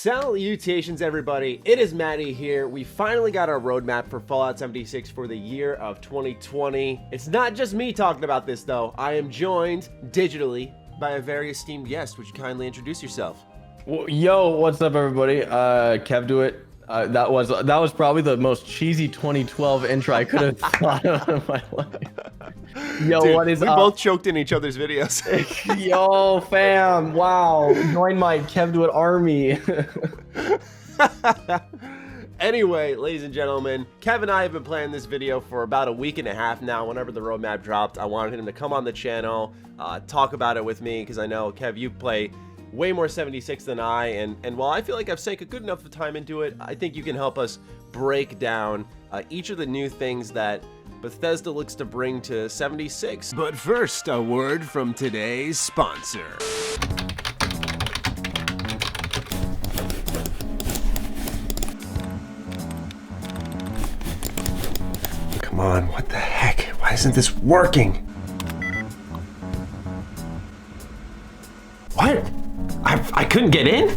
Salutations everybody, it is Matty here. We finally got our roadmap for Fallout 76 for the year of 2020. It's not just me talking about this though. I am joined digitally by a very esteemed guest. Would you kindly introduce yourself? Well, yo, what's up everybody? Kevduit. That was probably the most cheesy 2012 intro I could have thought of in my life. Yo, dude, what is we up? both choked in each other's videos. Yo, fam, wow, join my Kevduit army. Anyway, ladies and gentlemen, Kev and I have been playing this video for about a week and a half now. Whenever the roadmap dropped, I wanted him to come on the channel, talk about it with me, because I know, Kev, you play way more 76 than I, and while I feel like I've sank a good enough time into it, I think you can help us break down each of the new things that Bethesda looks to bring to 76. But first, a word from today's sponsor. Come on, what the heck? Why isn't this working? What? I couldn't get in?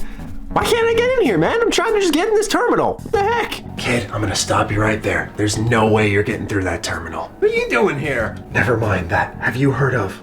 Why can't I get in here, man? I'm trying to just get in this terminal. What the heck? Kid, I'm gonna stop you right there. There's no way you're getting through that terminal. What are you doing here? Never mind that. Have you heard of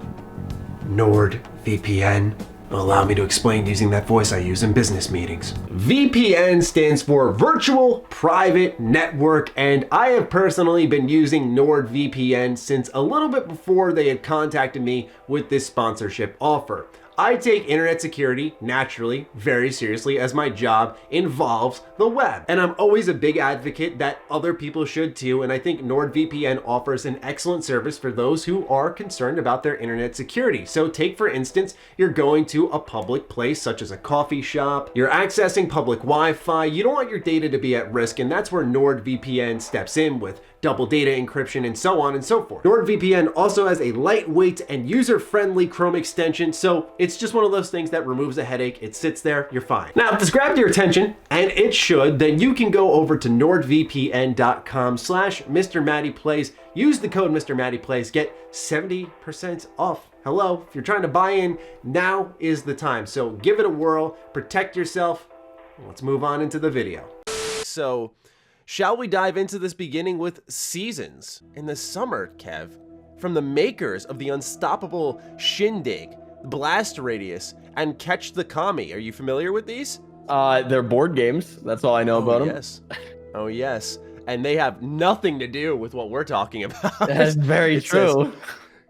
NordVPN? Will allow me to explain using that voice I use in business meetings. VPN stands for Virtual Private Network, and I have personally been using NordVPN since a little bit before they had contacted me with this sponsorship offer. I take internet security, naturally, very seriously, as my job involves the web. And I'm always a big advocate that other people should too, and I think NordVPN offers an excellent service for those who are concerned about their internet security. So take, for instance, you're going to a public place such as a coffee shop, you're accessing public Wi-Fi, you don't want your data to be at risk, and that's where NordVPN steps in with double data encryption and so on and so forth. NordVPN also has a lightweight and user-friendly Chrome extension, so it's just one of those things that removes a headache. It sits there, you're fine. Now, if this grabbed your attention, and it should, then you can go over to nordvpn.com/MrMattyPlays. Use the code MrMattyPlays, get 70% off. Hello, if you're trying to buy in, now is the time. So give it a whirl, protect yourself. Let's move on into the video. So, shall we dive into this beginning with Seasons? In the summer, Kev, from the makers of the unstoppable Shindig, Blast Radius, and Catch the Kami. Are you familiar with these? They're board games. That's all I know about them. Yes. Oh, yes. And they have nothing to do with what we're talking about. That's very true.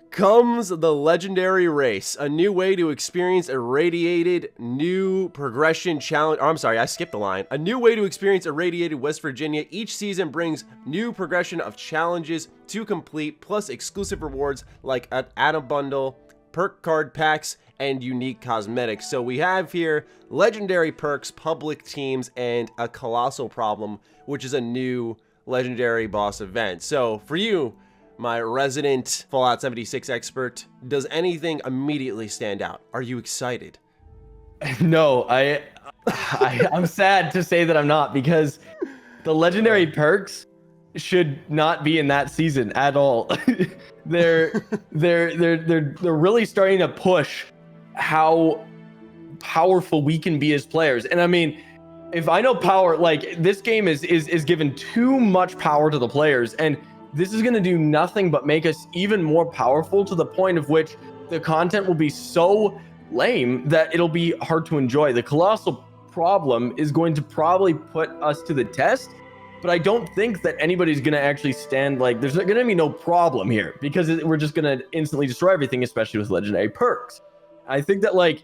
Comes the legendary race, a new way to experience irradiated new progression challenge. Oh, I'm sorry, I skipped the line. A new way to experience irradiated West Virginia. Each season brings new progression of challenges to complete, plus exclusive rewards like an Atom Bundle, perk card packs, and unique cosmetics. So we have here legendary perks, public teams, and a colossal problem, which is a new legendary boss event. So for you, my resident Fallout 76 expert, does anything immediately stand out? Are you excited? No, I'm sad to say that I'm not, because the legendary perks should not be in that season at all. they're really starting to push how powerful we can be as players. And I mean, if I know power, like this game is given too much power to the players, and this is going to do nothing but make us even more powerful, to the point of which the content will be so lame that it'll be hard to enjoy. The colossal problem is going to probably put us to the test, but I don't think that anybody's going to actually stand, like, there's going to be no problem here, because we're just going to instantly destroy everything, especially with legendary perks. I think that, like,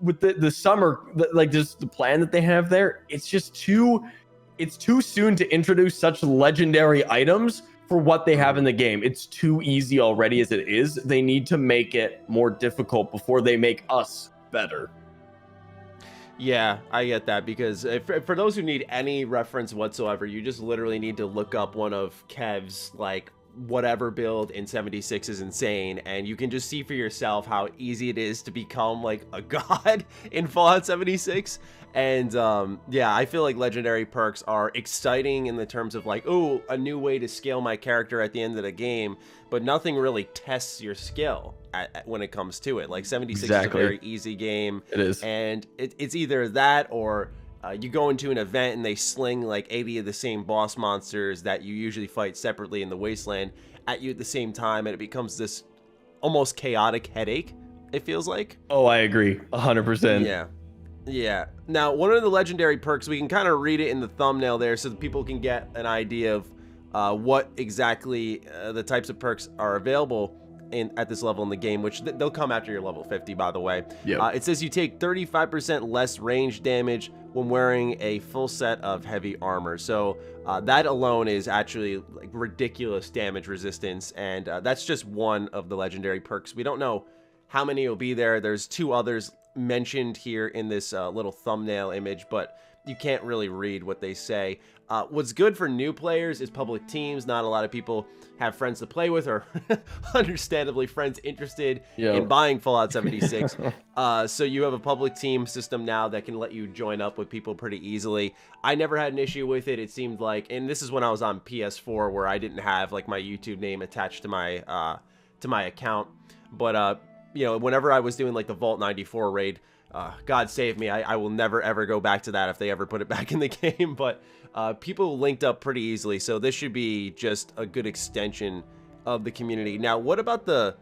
with the summer, like, just the plan that they have there, it's too soon to introduce such legendary items for what they have in the game. It's too easy already as it is. They need to make it more difficult before they make us better. Yeah, I get that, because for those who need any reference whatsoever, you just literally need to look up one of Kev's, like, whatever build in 76 is insane, and you can just see for yourself how easy it is to become like a god in Fallout 76. And yeah, I feel like legendary perks are exciting in the terms of like, oh, a new way to scale my character at the end of the game, but nothing really tests your skill when it comes to it. Like 76 is a very easy game. It is. And it's either that or you go into an event and they sling like 80 of the same boss monsters that you usually fight separately in the wasteland at you at the same time, and it becomes this almost chaotic headache, it feels like. Oh, I agree 100%. Yeah. Now, one of the legendary perks, we can kind of read it in the thumbnail there so that people can get an idea of what exactly the types of perks are available at this level in the game, which they'll come after your level 50, by the way. It says you take 35% less range damage when wearing a full set of heavy armor. So that alone is actually like ridiculous damage resistance, and that's just one of the legendary perks. We don't know how many will be there. There's 2 others mentioned here in this little thumbnail image, but you can't really read what they say. What's good for new players is public teams. Not a lot of people have friends to play with, or understandably friends interested in buying Fallout 76. So you have a public team system now that can let you join up with people pretty easily. I never had an issue with it. It seemed like, and this is when I was on PS4 where I didn't have like my YouTube name attached to my account. But you know, whenever I was doing like the Vault 94 raid, God save me, I will never ever go back to that if they ever put it back in the game. But people linked up pretty easily, so this should be just a good extension of the community. Now, what about the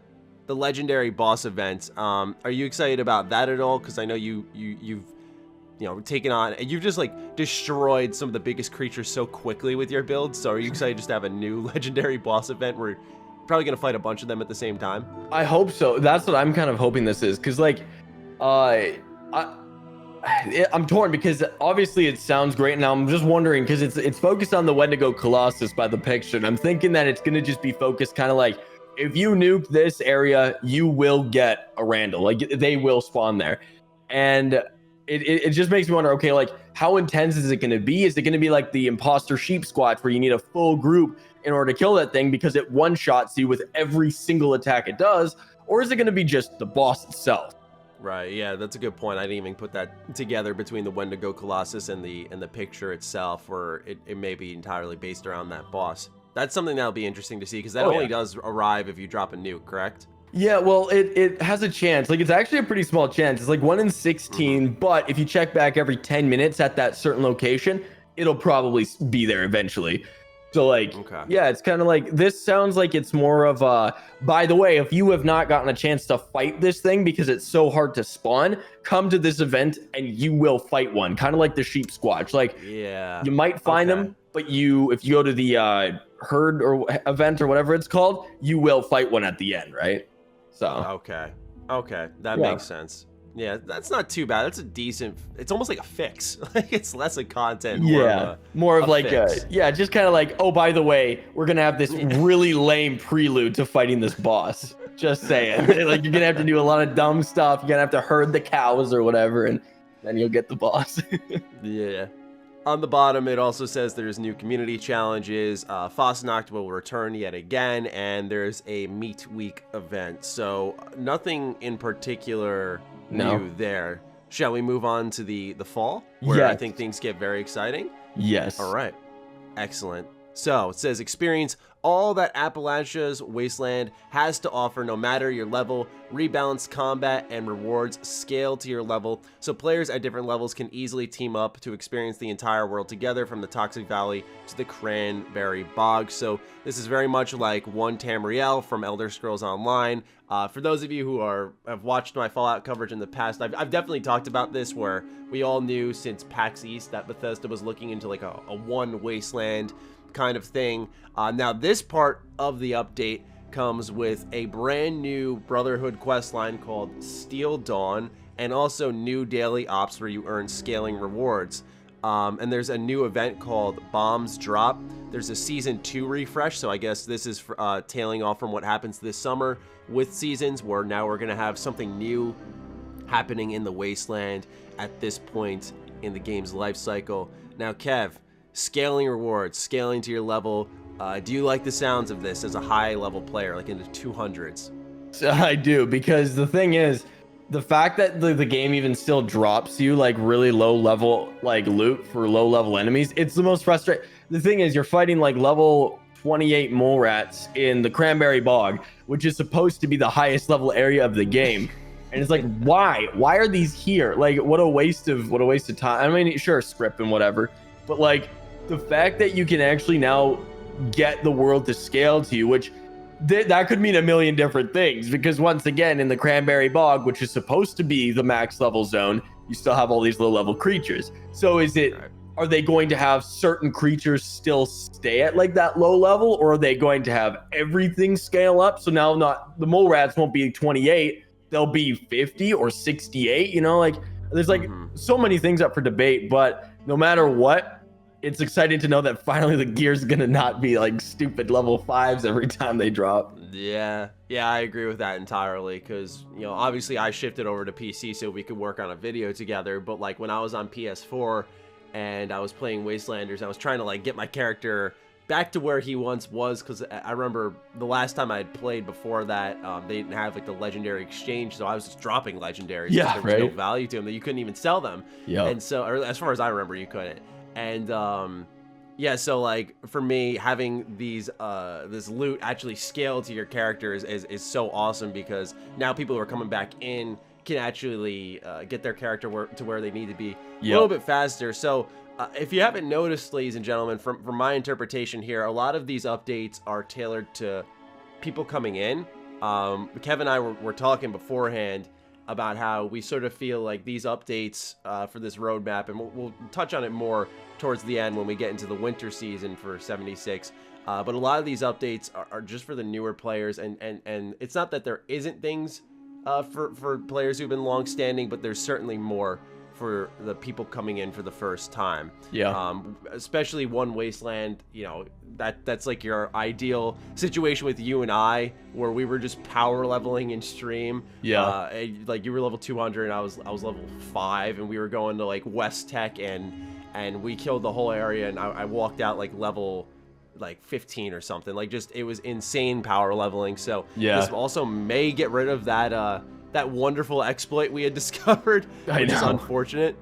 legendary boss events? Are you excited about that at all? Because I know you've taken on, and you've just like destroyed some of the biggest creatures so quickly with your build. So are you excited just to have a new legendary boss event where you're probably gonna fight a bunch of them at the same time? I hope so. That's what I'm kind of hoping this is, because like I'm torn, because obviously it sounds great, and I'm just wondering, because it's focused on the Wendigo Colossus by the picture, and I'm thinking that it's gonna just be focused kind of like, if you nuke this area, you will get a Randall, like they will spawn there. And it just makes me wonder, okay, like how intense is it going to be? Is it going to be like the imposter sheep squatch where you need a full group in order to kill that thing because it one-shots you with every single attack it does? Or is it going to be just the boss itself? Right, yeah, that's a good point. I didn't even put that together between the Wendigo Colossus and the picture itself, where it may be entirely based around that boss. That's something that'll be interesting to see, because that only does arrive if you drop a nuke, correct? Yeah, well, it has a chance. Like, it's actually a pretty small chance. It's like 1 in 16, but if you check back every 10 minutes at that certain location, it'll probably be there eventually. So, like, yeah, it's kind of like, this sounds like it's more of a, by the way, if you have not gotten a chance to fight this thing because it's so hard to spawn, come to this event and you will fight one. Kind of like the sheep squatch. Like, yeah, you might find them, but if you go to the herd or event or whatever it's called, you will fight one at the end, right? So okay, that makes sense. Yeah, that's not too bad. That's a decent, it's almost like a fix. Like, it's less a content, more of like just kind of like, oh, by the way, we're gonna have this really lame prelude to fighting this boss. Just saying. Like, you're gonna have to do a lot of dumb stuff. You're gonna have to herd the cows or whatever, and then you'll get the boss. Yeah. On the bottom, it also says there's new community challenges. Fosnacht will return yet again, and there's a Meat Week event. So nothing in particular new there. Shall we move on to the fall, where I think things get very exciting? Yes. All right. Excellent. So it says experience all that Appalachia's wasteland has to offer, no matter your level. Rebalanced combat and rewards scale to your level, so players at different levels can easily team up to experience the entire world together, from the Toxic Valley to the Cranberry Bog. So this is very much like One Tamriel from Elder Scrolls Online. For those of you who have watched my Fallout coverage in the past, I've definitely talked about this, where we all knew since PAX East that Bethesda was looking into like a one wasteland kind of thing. Now this part of the update comes with a brand new Brotherhood questline called Steel Dawn, and also new daily ops where you earn scaling rewards. And there's a new event called Bombs Drop. There's a Season 2 refresh, so I guess this is tailing off from what happens this summer with Seasons, where now we're going to have something new happening in the Wasteland at this point in the game's life cycle. Now, Kev, scaling rewards, scaling to your level. Do you like the sounds of this as a high level player, like in the 200s? I do, because the thing is, the fact that the game even still drops you like really low level like loot for low level enemies, it's the most frustrating. The thing is, you're fighting like level 28 mole rats in the Cranberry Bog, which is supposed to be the highest level area of the game. And it's like, why are these here? Like, what a waste of time. I mean, sure, script and whatever, but like the fact that you can actually now get the world to scale to you, which that could mean a million different things, because once again, in the Cranberry Bog, which is supposed to be the max level zone, you still have all these low level creatures. So are they going to have certain creatures still stay at like that low level, or are they going to have everything scale up? So now the mole rats won't be 28, they'll be 50 or 68, you know, like there's like so many things up for debate, but no matter what, it's exciting to know that finally the gear's gonna not be like stupid level 5s every time they drop. Yeah, I agree with that entirely, because, you know, obviously I shifted over to PC so we could work on a video together, but like when I was on PS4 and I was playing Wastelanders, I was trying to like get my character back to where he once was, because I remember the last time I had played before that, they didn't have like the legendary exchange, so I was just dropping legendaries. Yeah, there was no value to them, that you couldn't even sell them. Yeah. And so, or as far as I remember, you couldn't. And yeah, so like for me, having these this loot actually scale to your characters is so awesome, because now people who are coming back in can actually get their character to where they need to be a little bit faster. So if you haven't noticed, ladies and gentlemen, from my interpretation here, a lot of these updates are tailored to people coming in. Kev and I were talking beforehand about how we sort of feel like these updates for this roadmap, and we'll touch on it more towards the end when we get into the winter season for 76. But a lot of these updates are just for the newer players, and it's not that there isn't things for players who've been long-standing, but there's certainly more for the people coming in for the first time. Yeah. Especially one Wasteland, you know, that's like your ideal situation with you and I, where we were just power leveling in stream. Yeah. Like you were level 200 and I was level 5, and we were going to like West Tech, and we killed the whole area, and I walked out like level like 15 or something. Like, just, it was insane power leveling. So yeah, this also may get rid of that wonderful exploit we had discovered, which is unfortunate.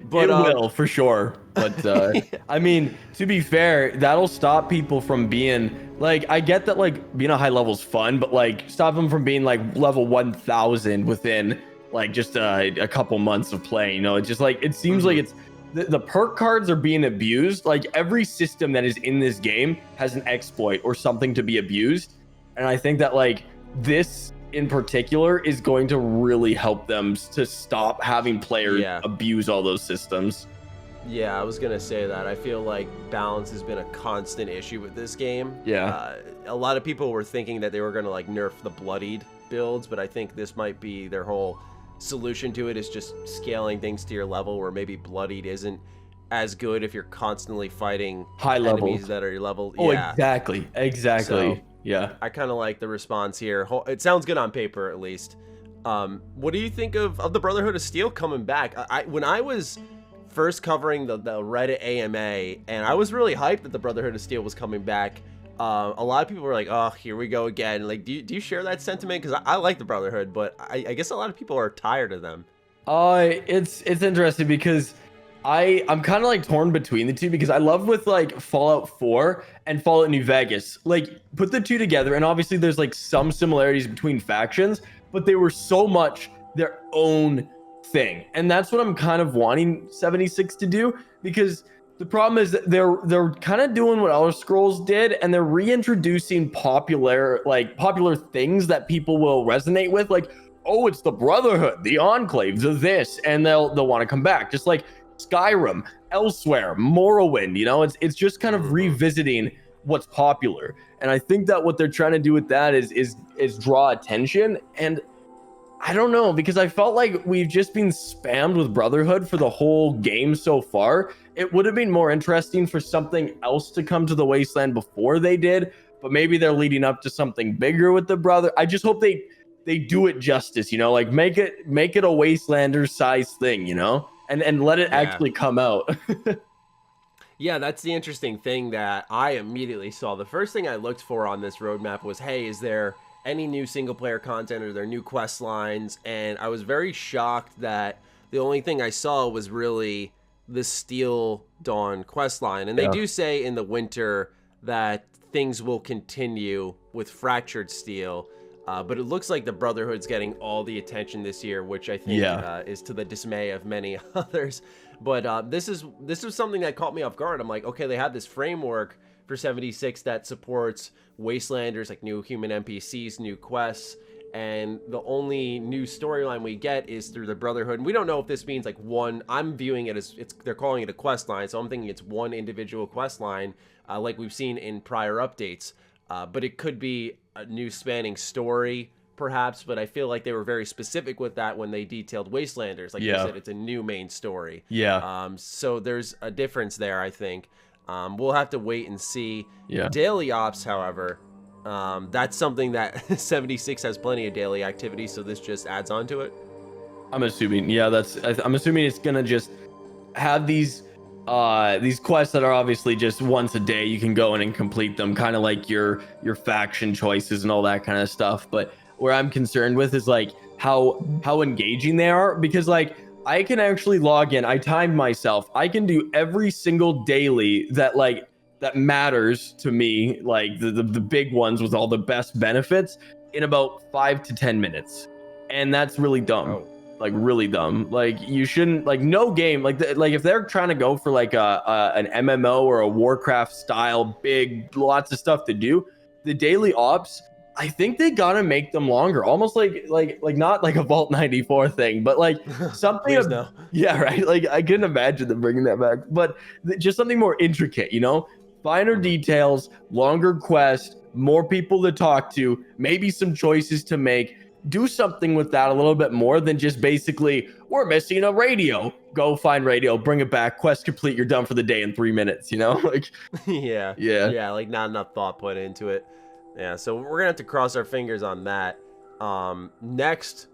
But it will for sure. But yeah. I mean, to be fair, that'll stop people from being like, I get that like being a high level is fun, but like stop them from being like level 1000 within like just a couple months of playing. You know, it's just like, it seems like it's the perk cards are being abused. Like every system that is in this game has an exploit or something to be abused, and I think that like this in particular is going to really help them to stop having players abuse all those systems. Yeah, I was gonna say that. I feel like balance has been a constant issue with this game. Yeah. A lot of people were thinking that they were gonna like nerf the bloodied builds, but I think this might be their whole solution to it, is just scaling things to your level, where maybe bloodied isn't as good if you're constantly fighting high enemies that are your level. Oh, yeah. Exactly. So, yeah. I kind of like the response here. It sounds good on paper, at least. What do you think of the Brotherhood of Steel coming back? When I was first covering the Reddit AMA, and I was really hyped that the Brotherhood of Steel was coming back, a lot of people were like, oh, here we go again. Like, do you share that sentiment? Because I like the Brotherhood, but I guess a lot of people are tired of them. It's interesting, because I'm kind of like torn between the two, because I love with like Fallout 4 and Fallout New Vegas, like put the two together, and obviously there's like some similarities between factions, but they were so much their own thing. And that's what I'm kind of wanting 76 to do, because the problem is that they're kind of doing what Elder Scrolls did, and they're reintroducing popular things that people will resonate with, like, oh, it's the Brotherhood, the Enclaves of this, and they'll want to come back, just like Skyrim, Elsewhere, Morrowind. You know, it's just kind of revisiting what's popular, and I think that what they're trying to do with that is draw attention. And I don't know, because I felt like we've just been spammed with Brotherhood for the whole game so far. It would have been more interesting for something else to come to the Wasteland before they did, but maybe they're leading up to something bigger with the Brother. I just hope they do it justice, you know, like make it a Wastelander size thing, you know, and let it actually come out. Yeah, that's the interesting thing that I immediately saw. The first thing I looked for on this roadmap was, hey, is there any new single player content, or there new quest lines? And I was very shocked that the only thing I saw was really the Steel Dawn quest line. And they do say in the winter that things will continue with Fractured Steel. But it looks like the Brotherhood's getting all the attention this year, which I think is to the dismay of many others. But this is something that caught me off guard. I'm like, okay, they have this framework for 76 that supports Wastelanders, like new human NPCs, new quests, and the only new storyline we get is through the Brotherhood. And we don't know if this means like one. I'm viewing it as they're calling it a quest line, so I'm thinking it's one individual quest line, like we've seen in prior updates. But it could be a new spanning story, perhaps. But I feel like they were very specific with that when they detailed Wastelanders. Like you said, it's a new main story. Yeah. So there's a difference there, I think. We'll have to wait and see. Yeah. Daily ops, however, that's something that 76 has plenty of daily activity, so this just adds on to it. I'm assuming, I'm assuming it's gonna just have these quests that are obviously just once a day. You can go in and complete them, kind of like your faction choices and all that kind of stuff. But where I'm concerned with is like how engaging they are, because like I can actually log in. I timed myself. I can do every single daily that matters to me, like the big ones with all the best benefits, in about 5 to 10 minutes, and that's really dumb. Like really dumb. Like you shouldn't, like no game, like if they're trying to go for like an MMO or a Warcraft style, big, lots of stuff to do, the daily ops, I think they gotta make them longer, almost like not like a Vault 94 thing, but like something. No. Yeah, right. Like I couldn't imagine them bringing that back, but just something more intricate, you know, finer details, longer quest, more people to talk to, maybe some choices to make. Do something with that a little bit more than just basically, we're missing a radio. Go find radio, bring it back, quest complete, you're done for the day in 3 minutes, you know? Like yeah, like not enough thought put into it. Yeah, so we're gonna have to cross our fingers on that. Next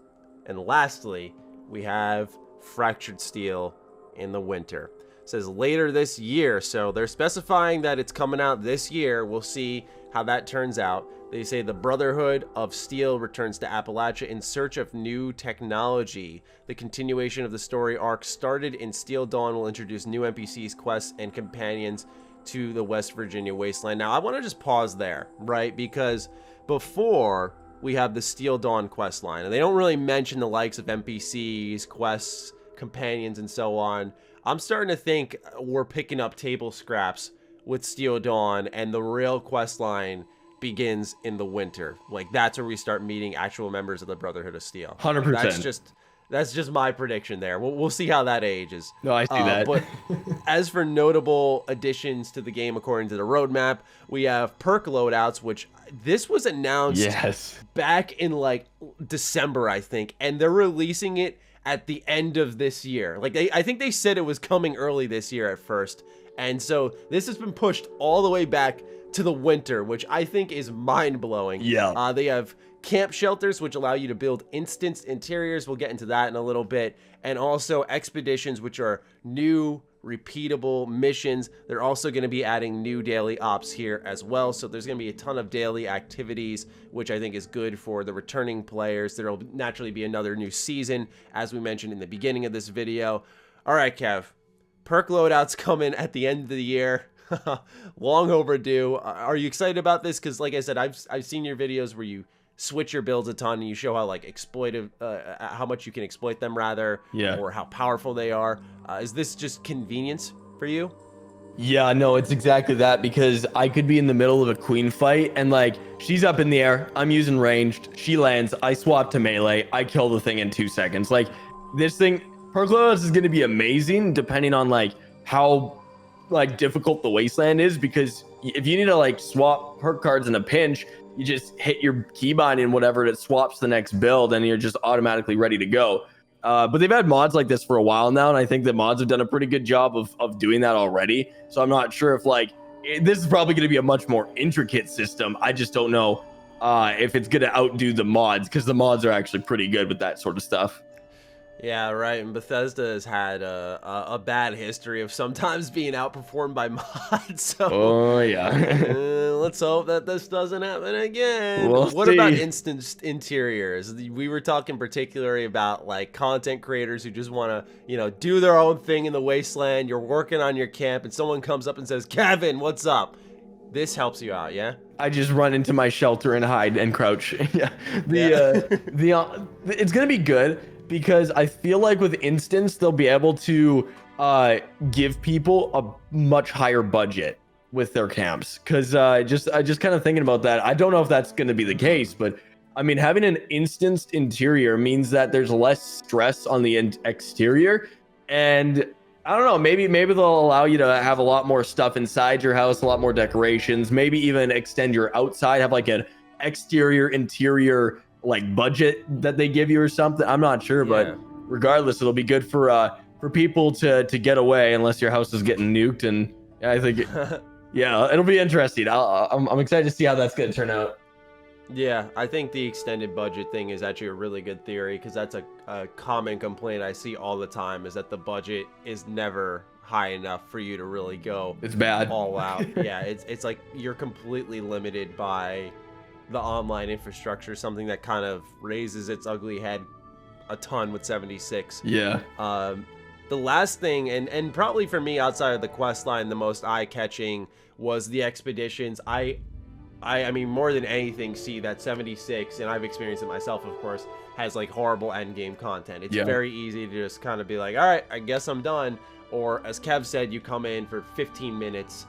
and lastly, we have Fractured Steel in the winter. It says later this year, so they're specifying that it's coming out this year. We'll see how that turns out. They say the Brotherhood of Steel returns to Appalachia in search of new technology. The continuation of the story arc started in Steel Dawn will introduce new NPCs, quests, and companions to the West Virginia wasteland. Now, I want to just pause there, right? Because before we have the Steel Dawn quest line, and they don't really mention the likes of NPCs, quests, companions, and so on. I'm starting to think we're picking up table scraps with Steel Dawn, and the real quest line begins in the winter. Like that's where we start meeting actual members of the Brotherhood of Steel. 100%. That's just my prediction there. We'll see how that ages. No, I see that. But as for notable additions to the game according to the roadmap, we have perk loadouts, which this was announced back in like December, I think, and they're releasing it at the end of this year. Like I think they said it was coming early this year at first, and so this has been pushed all the way back to the winter, which I think is mind-blowing. They have camp shelters, which allow you to build instance interiors. We'll get into that in a little bit. And also expeditions, which are new, repeatable missions. They're also going to be adding new daily ops here as well. So there's going to be a ton of daily activities, which I think is good for the returning players. There will naturally be another new season, as we mentioned in the beginning of this video. All right, Kev. Perk loadouts coming at the end of the year. Long overdue. Are you excited about this? Because like I said, I've seen your videos where you switch your builds a ton and you show how like exploitive, how much you can exploit them rather, or how powerful they are. Is this just convenience for you? Yeah, no, it's exactly that, because I could be in the middle of a queen fight and like she's up in the air, I'm using ranged, she lands, I swap to melee, I kill the thing in 2 seconds. Like this thing, perk loadouts is going to be amazing depending on like how like difficult the wasteland is, because if you need to like swap perk cards in a pinch, you just hit your keybind and whatever, it swaps the next build and you're just automatically ready to go. But they've had mods like this for a while now, and I think the mods have done a pretty good job of doing that already. So I'm not sure if like this is probably going to be a much more intricate system. I just don't know if it's going to outdo the mods, because the mods are actually pretty good with that sort of stuff. Yeah, right. And Bethesda has had a bad history of sometimes being outperformed by mods. So, let's hope that this doesn't happen again. What about instant interiors? We were talking particularly about like content creators who just want to, do their own thing in the wasteland. You're working on your camp and someone comes up and says, "Kevin, what's up? This helps you out, yeah? I just run into my shelter and hide and crouch. Yeah. It's gonna be good because I feel like with instance they'll be able to give people a much higher budget with their camps. Cause just kind of thinking about that. I don't know if that's gonna be the case, but I mean having an instanced interior means that there's less stress on the exterior, and I don't know, maybe they'll allow you to have a lot more stuff inside your house, a lot more decorations, maybe even extend your outside, have like an exterior interior like budget that they give you or something. I'm not sure, but regardless, it'll be good for people to get away unless your house is getting nuked. And I think yeah, it'll be interesting. I'm excited to see how that's going to turn out. Yeah, I think the extended budget thing is actually a really good theory, because that's a common complaint I see all the time, is that the budget is never high enough for you to really go it's bad all out. Yeah, it's like you're completely limited by the online infrastructure, something that kind of raises its ugly head a ton with 76. Yeah. The last thing, and probably for me outside of the quest line, the most eye-catching was the expeditions. I mean, more than anything, see that 76, and I've experienced it myself, of course, has like horrible end game content. It's very easy to just kind of be like, all right, I guess I'm done. Or as Kev said, you come in for 15 minutes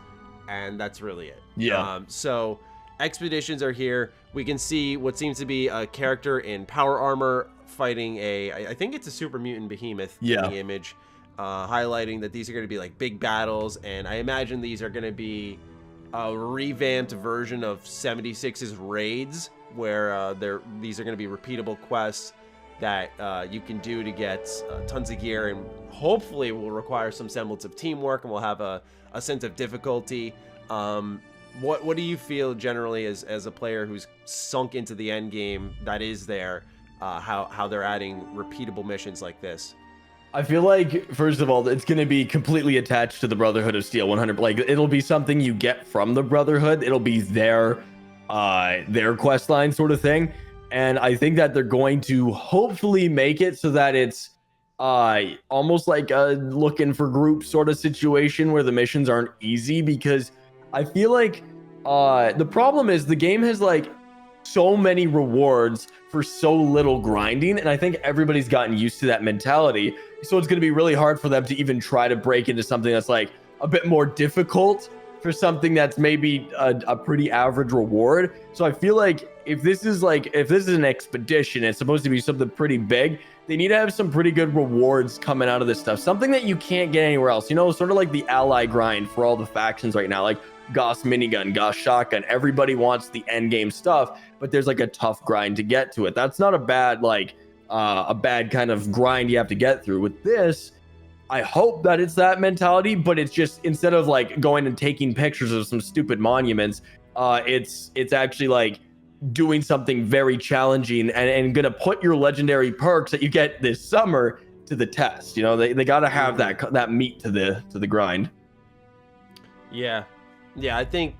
and that's really it. Yeah. So expeditions are here. We can see what seems to be a character in power armor fighting I think it's a super mutant behemoth in the image, highlighting that these are going to be like big battles. And I imagine these are going to be a revamped version of 76's raids, where these are going to be repeatable quests that you can do to get tons of gear, and hopefully will require some semblance of teamwork, and will have a sense of difficulty. What do you feel generally as a player who's sunk into the end game that is there, how they're adding repeatable missions like this? I feel like, first of all, it's going to be completely attached to the Brotherhood of Steel 100. Like, it'll be something you get from the Brotherhood. It'll be their quest line sort of thing. And I think that they're going to hopefully make it so that it's almost like a looking for group sort of situation where the missions aren't easy, because I feel like the problem is the game has like so many rewards for so little grinding, and I think everybody's gotten used to that mentality, so it's going to be really hard for them to even try to break into something that's like a bit more difficult for something that's maybe a pretty average reward. So I feel like if this is an expedition, it's supposed to be something pretty big, they need to have some pretty good rewards coming out of this stuff, something that you can't get anywhere else, you know, sort of like the ally grind for all the factions right now, like Gauss minigun, Gauss shotgun. Everybody wants the end game stuff, but there's like a tough grind to get to it. That's not a bad kind of grind you have to get through. With this, I hope that it's that mentality, but it's just, instead of like going and taking pictures of some stupid monuments, it's actually like doing something very challenging and gonna put your legendary perks that you get this summer to the test. You know, they gotta have that meat to the grind. Yeah, I think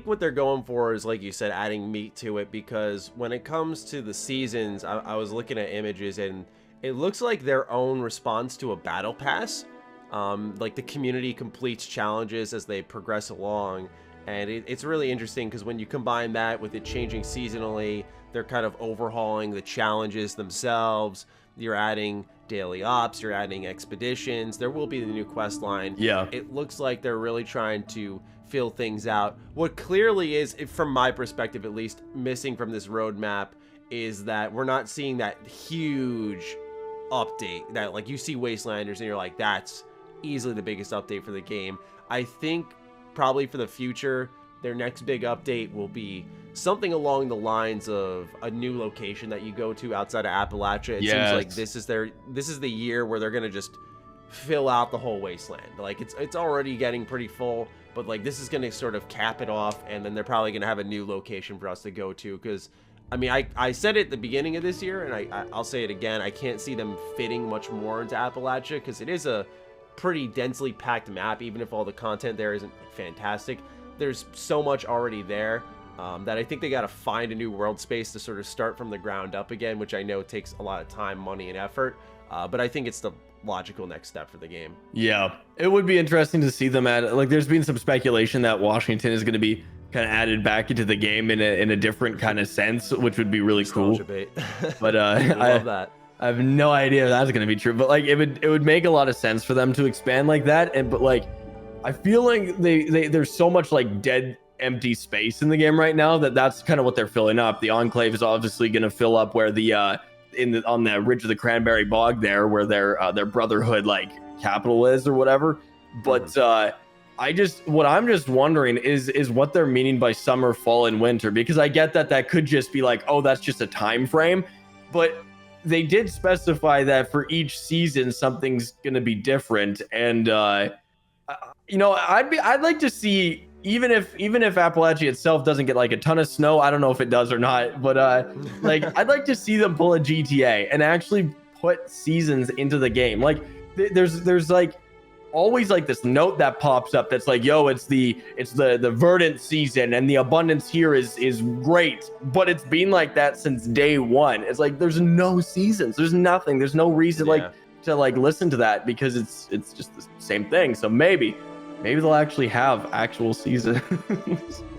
what they're going for is, like you said, adding meat to it, because when it comes to the seasons, I was looking at images and it looks like their own response to a battle pass. Like the community completes challenges as they progress along, and it's really interesting because when you combine that with it changing seasonally, they're kind of overhauling the challenges themselves. You're adding daily ops, you're adding expeditions, there will be the new quest line. Yeah, it looks like they're really trying to fill things out. What clearly is, from my perspective at least, missing from this roadmap is that we're not seeing that huge update that, like, you see Wastelanders and you're like, that's easily the biggest update for the game. I think probably for the future, their next big update will be something along the lines of a new location that you go to outside of Appalachia. It seems like this is the year where they're gonna just fill out the whole wasteland. Like, it's already getting pretty full, but like this is gonna sort of cap it off, and then they're probably gonna have a new location for us to go to. Because I mean, I said it at the beginning of this year, and I'll say it again, I can't see them fitting much more into Appalachia, because it is a pretty densely packed map. Even if all the content there isn't fantastic, there's so much already there that I think they got to find a new world space to sort of start from the ground up again, which I know takes a lot of time, money, and effort, but I think it's the logical next step for the game. Yeah, it would be interesting to see them at, like, there's been some speculation that Washington is going to be kind of added back into the game in a different kind of sense, which would be really cool. Nostalgia bait. But I love that. I have no idea if that's gonna be true. But like, it would make a lot of sense for them to expand like that. But like, I feel like there's so much like dead, empty space in the game right now that's kind of what they're filling up. The Enclave is obviously gonna fill up where the on the ridge of the Cranberry Bog there, where their Brotherhood like capital is or whatever. But what I'm just wondering is what they're meaning by summer, fall, and winter, because I get that could just be like, oh, that's just a time frame, but they did specify that for each season something's going to be different. And you know, I'd like to see, even if Appalachia itself doesn't get like a ton of snow, I don't know if it does or not, but like I'd like to see them pull a GTA and actually put seasons into the game. Like there's like always like this note that pops up that's like, yo, it's the verdant season and the abundance here is great, but it's been like that since day one. It's like there's no seasons, there's nothing, there's no reason like to like listen to that, because it's just the same thing. So maybe they'll actually have actual seasons.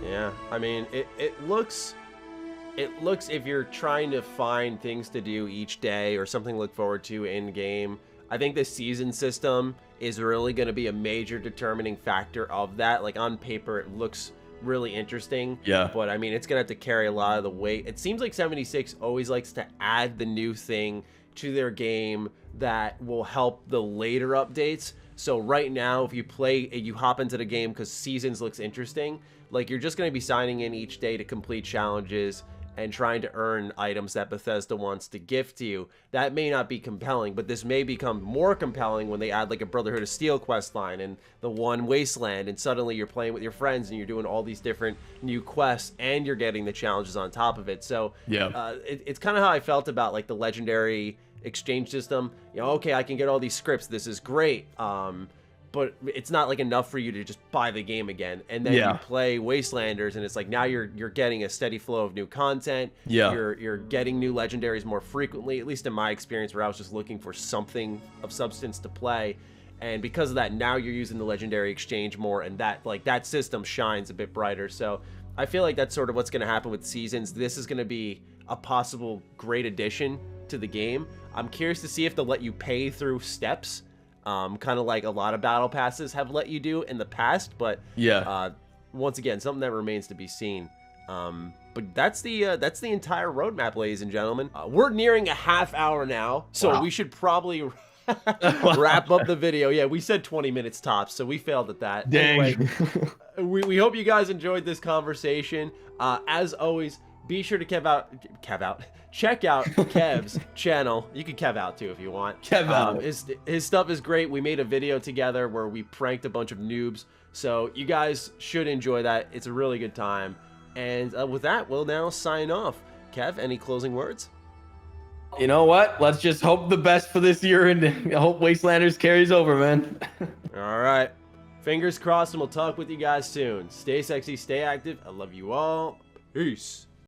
Yeah, I mean, it looks, if you're trying to find things to do each day or something to look forward to in game, I think the season system is really going to be a major determining factor of that. Like on paper, it looks really interesting. Yeah. But I mean, it's going to have to carry a lot of the weight. It seems like 76 always likes to add the new thing to their game that will help the later updates. So right now, if you hop into the game because Seasons looks interesting, like you're just going to be signing in each day to complete challenges and trying to earn items that Bethesda wants to gift to you. That may not be compelling, but this may become more compelling when they add like a Brotherhood of Steel quest line and the one Wasteland, and suddenly you're playing with your friends and you're doing all these different new quests and you're getting the challenges on top of it. So yeah, it's kind of how I felt about like the Legendary exchange system. You know, okay, I can get all these scripts, this is great, but it's not like enough for you to just buy the game again. And then you play Wastelanders and it's like now you're getting a steady flow of new content. You're getting new legendaries more frequently, at least in my experience, where I was just looking for something of substance to play. And because of that, now you're using the legendary exchange more, and that system shines a bit brighter. So I feel like that's sort of what's going to happen with Seasons. This is going to be a possible great addition to the game. I'm curious to see if they'll let you pay through steps, kind of like a lot of battle passes have let you do in the past. But once again, something that remains to be seen. But that's the entire roadmap, ladies and gentlemen. We're nearing a half hour now, so we should probably wrap up the video. Yeah, we said 20 minutes tops, so we failed at that. Dang. Anyway, we hope you guys enjoyed this conversation. As always, be sure to check out Kev's channel. You can Kev out too if you want. Kev out. His stuff is great. We made a video together where we pranked a bunch of noobs, so you guys should enjoy that. It's a really good time. And with that, we'll now sign off. Kev, any closing words? You know what? Let's just hope the best for this year, and I hope Wastelanders carries over, man. All right. Fingers crossed, and we'll talk with you guys soon. Stay sexy, stay active. I love you all. Peace.